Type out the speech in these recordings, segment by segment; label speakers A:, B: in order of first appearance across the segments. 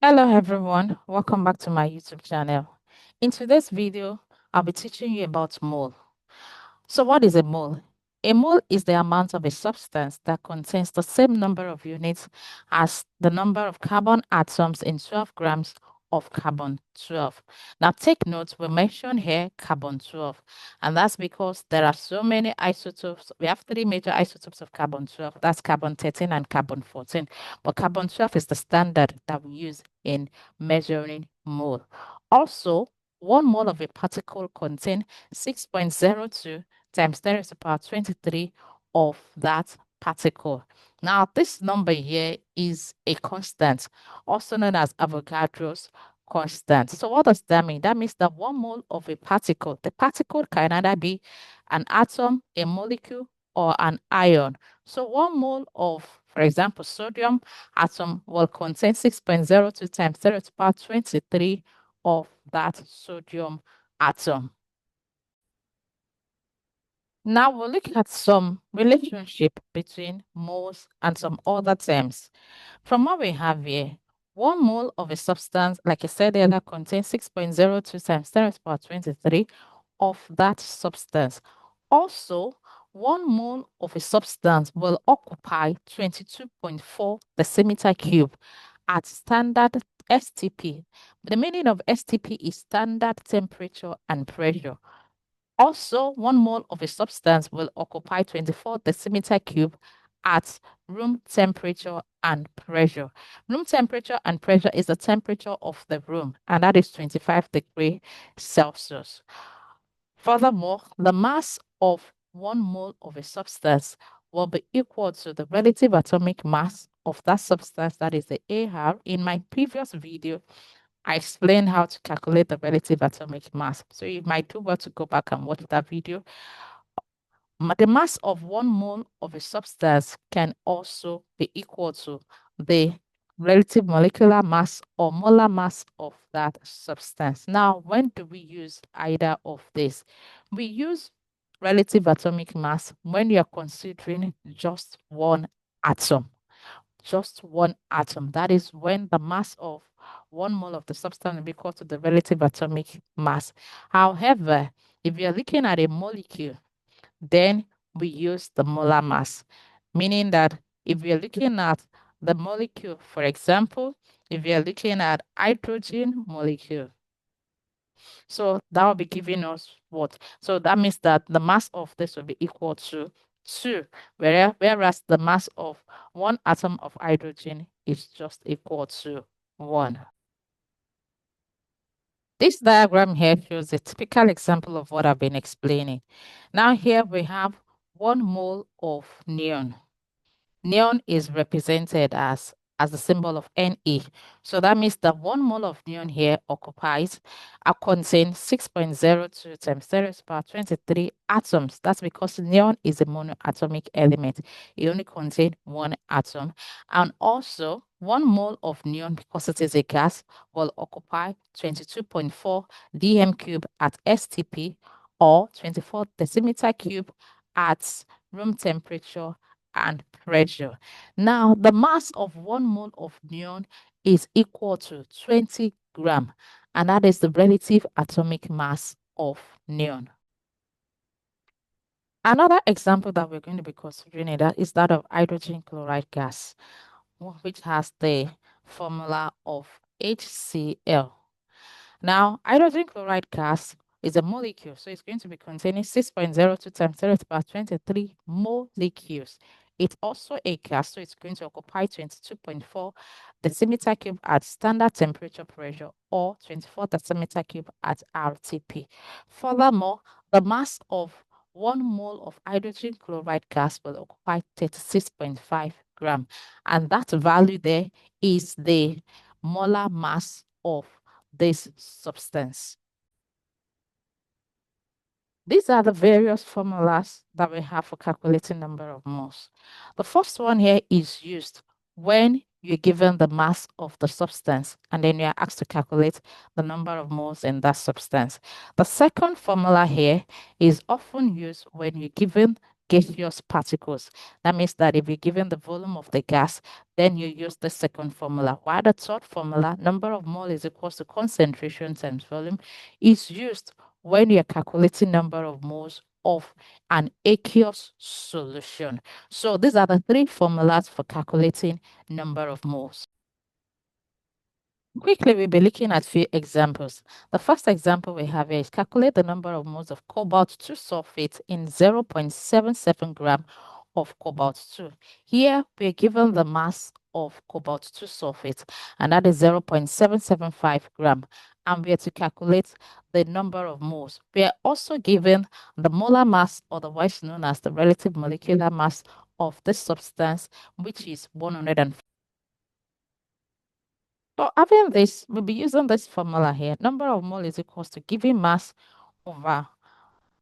A: Hello everyone, welcome back to my YouTube channel. In today's video, I'll be teaching you about mole. So what is a mole? A mole is the amount of a substance that contains the same number of units as the number of carbon atoms in 12 grams of carbon 12. Now take note, we mention here carbon 12, and that's because there are so many isotopes. We have three major isotopes of carbon 12. That's carbon 13 and carbon 14. But carbon 12 is the standard that we use in measuring mole. Also, 1 mole of a particle contains 6.02 times 10 to the power 23 of that particle. Now, this number here is a constant, also known as Avogadro's constant. So what does that mean? That means that 1 mole of a particle, the particle can either be an atom, a molecule, or an ion. So 1 mole of, for example, sodium atom will contain 6.02 times 10 to the power 23 of that sodium atom. Now we'll look at some relationship between moles and some other terms. From what we have here, 1 mole of a substance, like I said earlier, contains 6.02 times 10 to the power 23 of that substance. Also, 1 mole of a substance will occupy 22.4 decimeter cube at standard STP. The meaning of STP is standard temperature and pressure. Also, 1 mole of a substance will occupy 24 decimeter cube at room temperature and pressure. Room temperature and pressure is the temperature of the room, and that is 25 degrees Celsius. Furthermore, the mass of 1 mole of a substance will be equal to the relative atomic mass of that substance, that is the AR. In my previous video, I explained how to calculate the relative atomic mass. So you might do well to go back and watch that video. The mass of 1 mole of a substance can also be equal to the relative molecular mass or molar mass of that substance. Now, when do we use either of this? We use relative atomic mass when you're considering just one atom. Just one atom. That is when the mass of 1 mole of the substance will be equal to the relative atomic mass. However, if you're looking at a molecule, then we use the molar mass, meaning that if we're looking at the molecule, for example, if you're looking at hydrogen molecule, so that will be giving us what? So that means that the mass of this will be equal to 2, whereas the mass of one atom of hydrogen is just equal to 1. This diagram here shows a typical example of what I've been explaining. Now here we have 1 mole of neon. Neon is represented as the symbol of Ne. So that means that 1 mole of neon here contains 6.02 times 10 to the power 23 atoms. That's because neon is a monoatomic element. It only contains one atom. And also 1 mole of neon, because it is a gas, will occupy 22.4 dm cube at STP, or 24 decimeter cube at room temperature and pressure. Now, the mass of 1 mole of neon is equal to 20 gram, and that is the relative atomic mass of neon. Another example that we're going to be considering is that of hydrogen chloride gas, which has the formula of HCl. Now, hydrogen chloride gas is a molecule, so it's going to be containing 6.02 times 10 to the power 23 molecules. It's also a gas, so it's going to occupy 22.4 decimeter cube at standard temperature pressure, or 24 decimeter cube at RTP. Furthermore, the mass of 1 mole of hydrogen chloride gas will occupy 36.5 gram, and that value there is the molar mass of this substance. These are the various formulas that we have for calculating number of moles. The first one here is used when you're given the mass of the substance and then you're asked to calculate the number of moles in that substance. The second formula here is often used when you're given gaseous particles. That means that if you're given the volume of the gas, then you use the second formula. While the third formula, number of mole is equals to concentration times volume, is used when you're calculating number of moles of an aqueous solution. So these are the three formulas for calculating number of moles. Quickly, we'll be looking at few examples. The first example we have here is calculate the number of moles of cobalt 2 sulfate in 0.77 gram of cobalt 2. Here, we're given the mass of cobalt 2 sulfate, and that is 0.775 gram. And we are to calculate the number of moles. We are also given the molar mass, otherwise known as the relative molecular mass of this substance, which is 104. So having this, we'll be using this formula here. Number of mole is equals to given mass over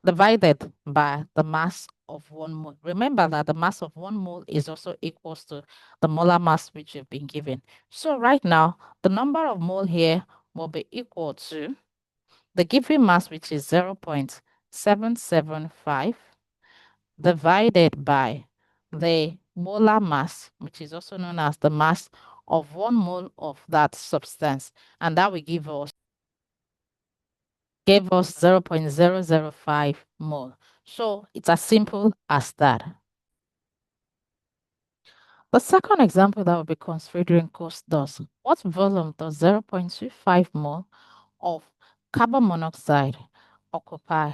A: divided by the mass of 1 mole. Remember that the mass of 1 mole is also equals to the molar mass which you've been given. So right now, the number of mole here will be equal to the given mass, which is 0.775 divided by the molar mass, which is also known as the mass of 1 mole of that substance, and that will give us 0.005 mole. So it's as simple as that. The second example that we'll be considering goes thus. What volume does 0.25 mole of carbon monoxide occupy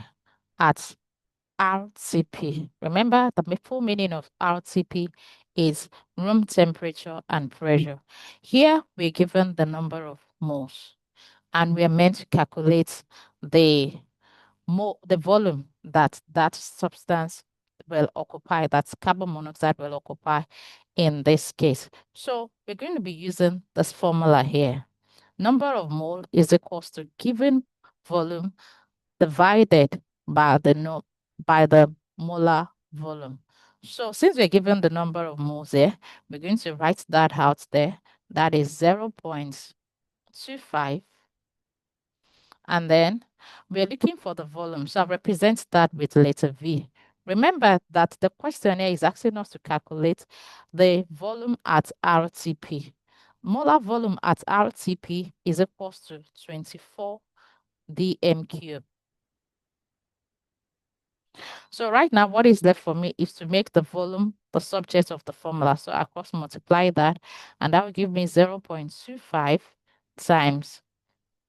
A: at RTP? Remember, the full meaning of RTP is room temperature and pressure. Here, we're given the number of moles, and we are meant to calculate the volume that that substance will occupy, that's carbon monoxide will occupy in this case. So we're going to be using this formula here. Number of mole is equals to given volume divided by the molar volume. So since we're given the number of moles here, we're going to write that out there. That is 0.25, and then we're looking for the volume. So I'll represent that with letter V. Remember that the question here is asking us to calculate the volume at RTP. Molar volume at RTP is equals to 24 dm cube. So right now, what is left for me is to make the volume the subject of the formula. So I cross multiply that, and that will give me 0.25 times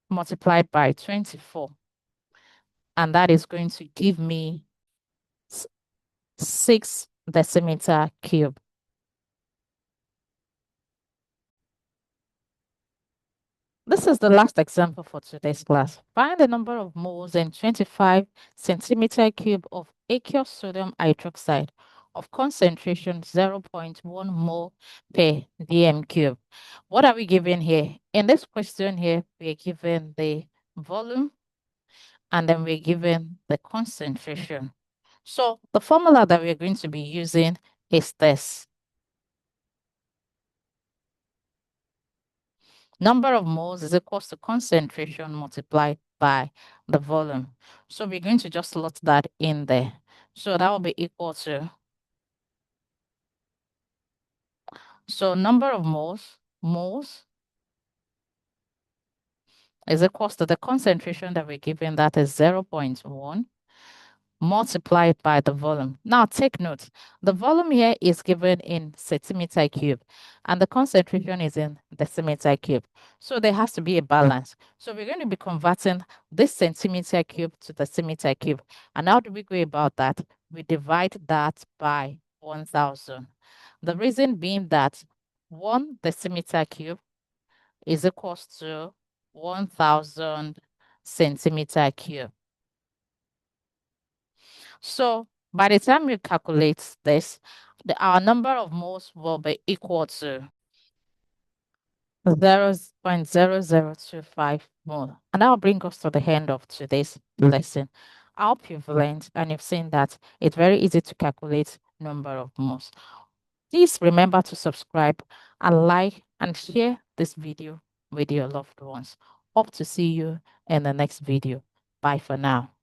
A: multiplied by 24. And that is going to give me 6 decimeter cube. This is the last example for today's class. Find the number of moles in 25 centimeter cube of aqueous sodium hydroxide of concentration 0.1 mole per dm cube. What are we given here? In this question here, we are given the volume and then we're given the concentration. So the formula that we're going to be using is this. Number of moles is equals to concentration multiplied by the volume. So we're going to just slot that in there. So that will be equal to, so number of moles is equals to the concentration that we're given, that is 0.1 multiplied by the volume. Now take note, the volume here is given in centimeter cube and the concentration is in decimeter cube. So there has to be a balance. So we're going to be converting this centimeter cube to decimeter cube. And how do we go about that? We divide that by 1000. The reason being that 1 decimeter cube is equals to 1000 centimeter cube. So by the time we calculate this, our number of moles will be equal to 0.0025 mole. And that will bring us to the end of today's lesson. I hope you've learned and you've seen that it's very easy to calculate number of moles. Please remember to subscribe and like and share this video with your loved ones. Hope to see you in the next video. Bye for now.